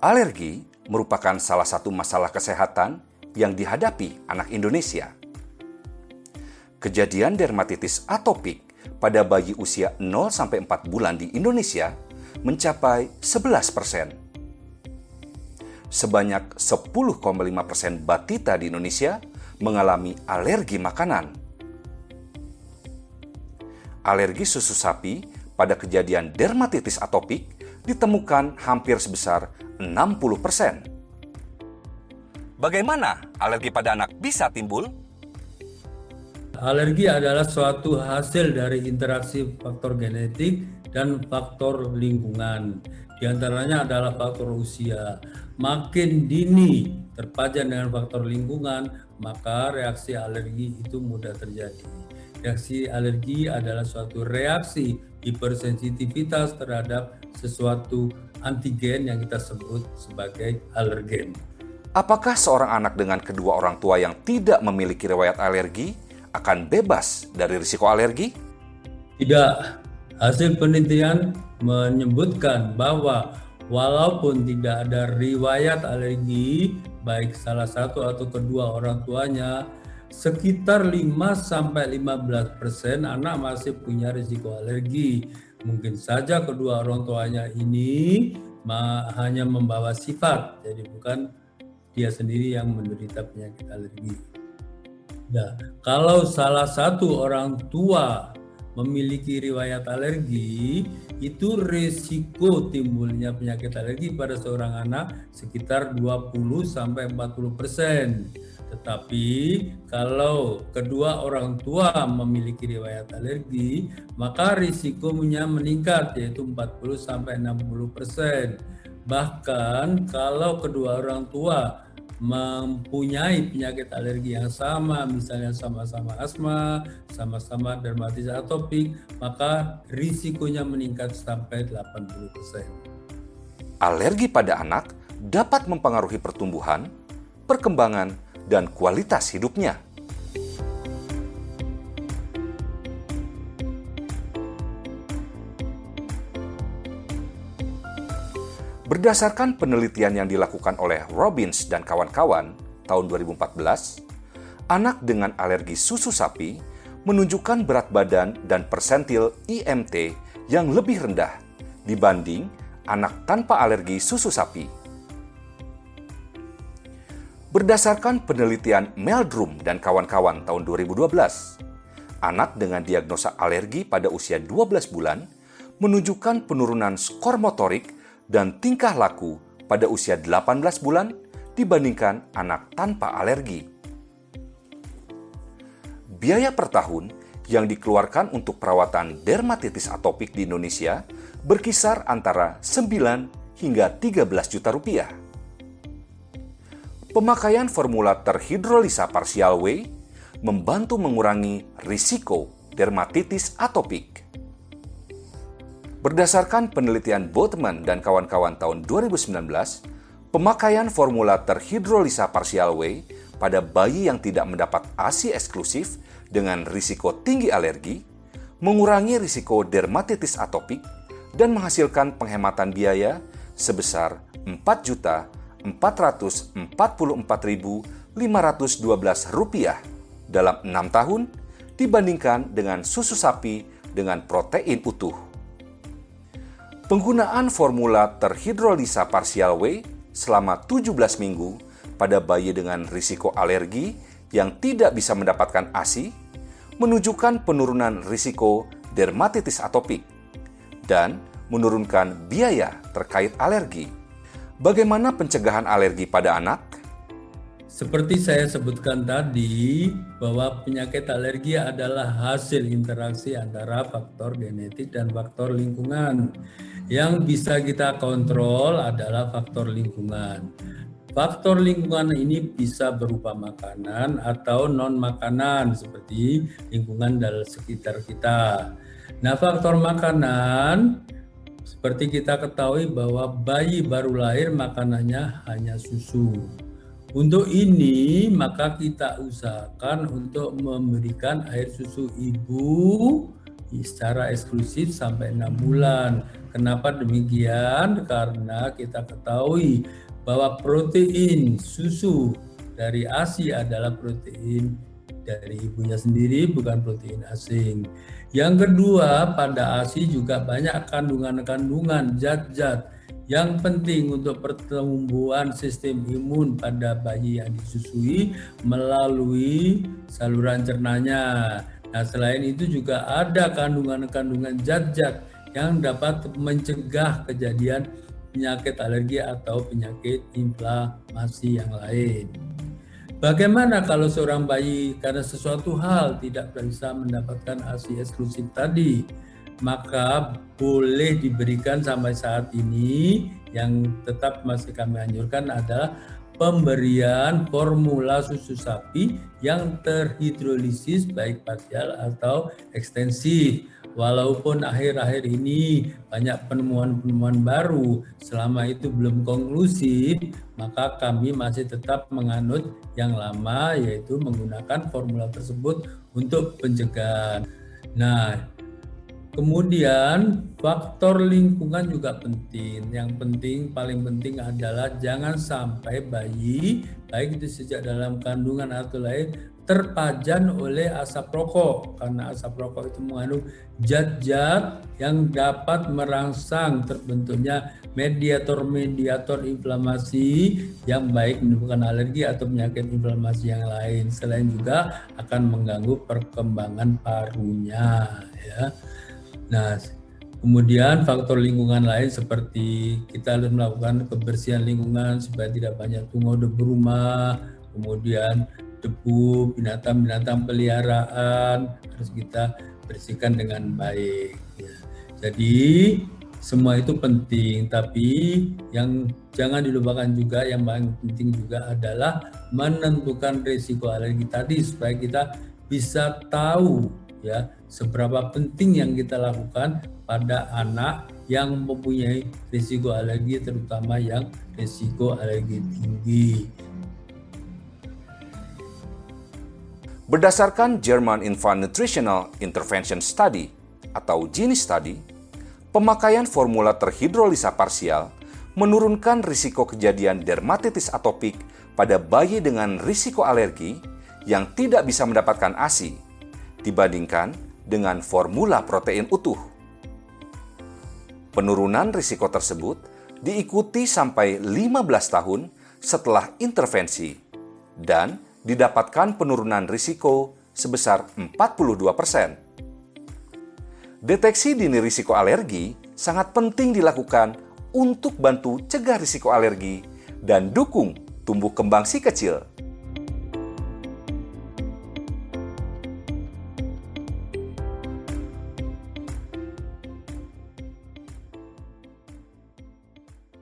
Alergi merupakan salah satu masalah kesehatan yang dihadapi anak Indonesia. Kejadian dermatitis atopik pada bayi usia 0-4 bulan di Indonesia mencapai 11%. Sebanyak 10,5% batita di Indonesia mengalami alergi makanan. Alergi susu sapi pada kejadian dermatitis atopik ditemukan hampir sebesar 60%. Bagaimana alergi pada anak bisa timbul? Alergi adalah suatu hasil dari interaksi faktor genetik dan faktor lingkungan. Di antaranya adalah faktor usia. Makin dini terpajan dengan faktor lingkungan, maka reaksi alergi itu mudah terjadi. Reaksi alergi adalah suatu reaksi hipersensitivitas terhadap sesuatu antigen yang kita sebut sebagai alergen. Apakah seorang anak dengan kedua orang tua yang tidak memiliki riwayat alergi akan bebas dari risiko alergi? Tidak. Hasil penelitian menyebutkan bahwa walaupun tidak ada riwayat alergi, baik salah satu atau kedua orang tuanya, sekitar 5-15% anak masih punya risiko alergi. Mungkin saja kedua orang tuanya ini hanya membawa sifat, jadi bukan dia sendiri yang menderita penyakit alergi. Nah, kalau salah satu orang tua memiliki riwayat alergi, itu risiko timbulnya penyakit alergi pada seorang anak sekitar 20-40%. Tetapi kalau kedua orang tua memiliki riwayat alergi, maka risikonya meningkat yaitu 40-60%. Bahkan kalau kedua orang tua mempunyai penyakit alergi yang sama, misalnya sama-sama asma, sama-sama dermatitis atopik, maka risikonya meningkat sampai 80%. Alergi pada anak dapat mempengaruhi pertumbuhan, perkembangan, dan kualitas hidupnya. Berdasarkan penelitian yang dilakukan oleh Robbins dan kawan-kawan tahun 2014, anak dengan alergi susu sapi menunjukkan berat badan dan persentil IMT yang lebih rendah dibanding anak tanpa alergi susu sapi. Berdasarkan penelitian Meldrum dan kawan-kawan tahun 2012, anak dengan diagnosa alergi pada usia 12 bulan menunjukkan penurunan skor motorik dan tingkah laku pada usia 18 bulan dibandingkan anak tanpa alergi. Biaya per tahun yang dikeluarkan untuk perawatan dermatitis atopik di Indonesia berkisar antara 9 hingga 13 juta rupiah. Pemakaian formula terhidrolisa partial whey membantu mengurangi risiko dermatitis atopik. Berdasarkan penelitian Boatman dan kawan-kawan tahun 2019, pemakaian formula terhidrolisa partial whey pada bayi yang tidak mendapat ASI eksklusif dengan risiko tinggi alergi, mengurangi risiko dermatitis atopik, dan menghasilkan penghematan biaya sebesar Rp4.444.512 dalam 6 tahun dibandingkan dengan susu sapi dengan protein utuh. Penggunaan formula terhidrolisa partial whey selama 17 minggu pada bayi dengan risiko alergi yang tidak bisa mendapatkan ASI menunjukkan penurunan risiko dermatitis atopik dan menurunkan biaya terkait alergi. Bagaimana pencegahan alergi pada anak? Seperti saya sebutkan tadi, bahwa penyakit alergi adalah hasil interaksi antara faktor genetik dan faktor lingkungan. Yang bisa kita kontrol adalah faktor lingkungan. Faktor lingkungan ini bisa berupa makanan atau non-makanan, seperti lingkungan dalam sekitar kita. Nah, faktor makanan, seperti kita ketahui bahwa bayi baru lahir makanannya hanya susu. Untuk ini, maka kita usahakan untuk memberikan air susu ibu secara eksklusif sampai 6 bulan. Kenapa demikian? Karena kita ketahui bahwa protein susu dari ASI adalah protein dari ibunya sendiri, bukan protein asing. Yang kedua, pada ASI juga banyak kandungan-kandungan zat-zat yang penting untuk pertumbuhan sistem imun pada bayi yang disusui melalui saluran cernanya. Nah, selain itu juga ada kandungan-kandungan zat-zat yang dapat mencegah kejadian penyakit alergi atau penyakit inflamasi yang lain. Bagaimana kalau seorang bayi karena sesuatu hal tidak bisa mendapatkan ASI eksklusif tadi? Maka boleh diberikan sampai saat ini, yang tetap masih kami anjurkan adalah pemberian formula susu sapi yang terhidrolisis baik parsial atau ekstensif. Walaupun akhir-akhir ini banyak penemuan-penemuan baru, selama itu belum konklusif, maka kami masih tetap menganut yang lama, yaitu menggunakan formula tersebut untuk pencegahan. Nah, kemudian faktor lingkungan juga penting. Yang penting, paling penting adalah jangan sampai bayi, baik itu sejak dalam kandungan atau lain, terpajan oleh asap rokok, karena asap rokok itu mengandung zat-zat yang dapat merangsang terbentuknya mediator-mediator inflamasi yang baik menimbulkan alergi atau penyakit inflamasi yang lain. Selain juga akan mengganggu perkembangan parunya, ya. Nah, kemudian faktor lingkungan lain seperti kita harus melakukan kebersihan lingkungan supaya tidak banyak tungau debu rumah, kemudian debu binatang-binatang peliharaan harus kita bersihkan dengan baik. Ya. Jadi semua itu penting, tapi yang jangan dilupakan juga, yang paling penting juga adalah menentukan risiko alergi tadi supaya kita bisa tahu ya seberapa penting yang kita lakukan pada anak yang mempunyai risiko alergi, terutama yang risiko alergi tinggi. Berdasarkan German Infant Nutritional Intervention Study atau GINI Study, pemakaian formula terhidrolisa parsial menurunkan risiko kejadian dermatitis atopik pada bayi dengan risiko alergi yang tidak bisa mendapatkan ASI dibandingkan dengan formula protein utuh. Penurunan risiko tersebut diikuti sampai 15 tahun setelah intervensi dan didapatkan penurunan risiko sebesar 42%. Deteksi dini risiko alergi sangat penting dilakukan untuk bantu cegah risiko alergi dan dukung tumbuh kembang si kecil.